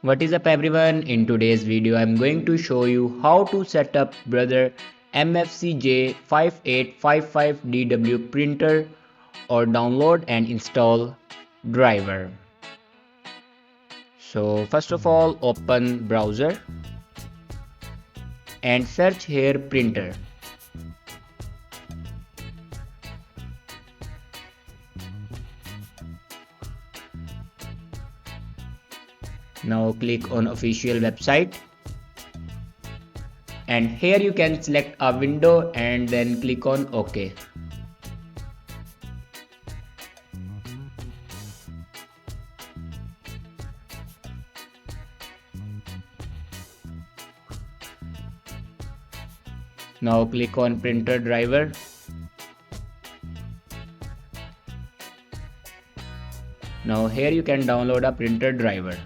What is up everyone, in today's video I am going to show you how to set up brother MFC J5855DW printer or download and install driver. So first of all, open browser and search here printer. Now click on official website and here you can select a window and then click on OK. Now click on printer driver. Now here you can download a printer driver.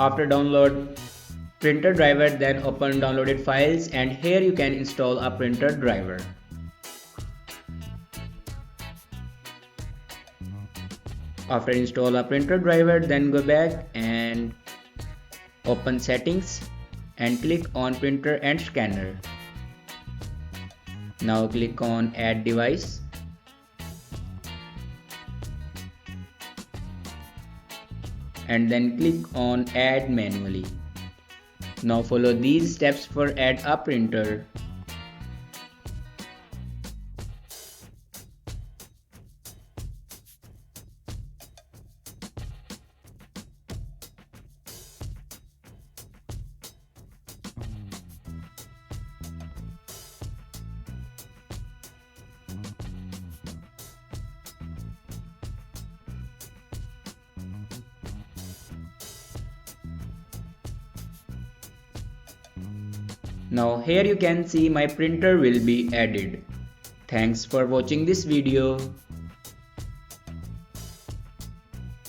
After download printer driver, then open downloaded files and here you can install a printer driver. After install a printer driver, then go back and open settings and click on printer and scanner. Now click on add device. And then click on add manually. Now follow these steps for add a printer. Now here you can see my printer will be added. Thanks for watching this video.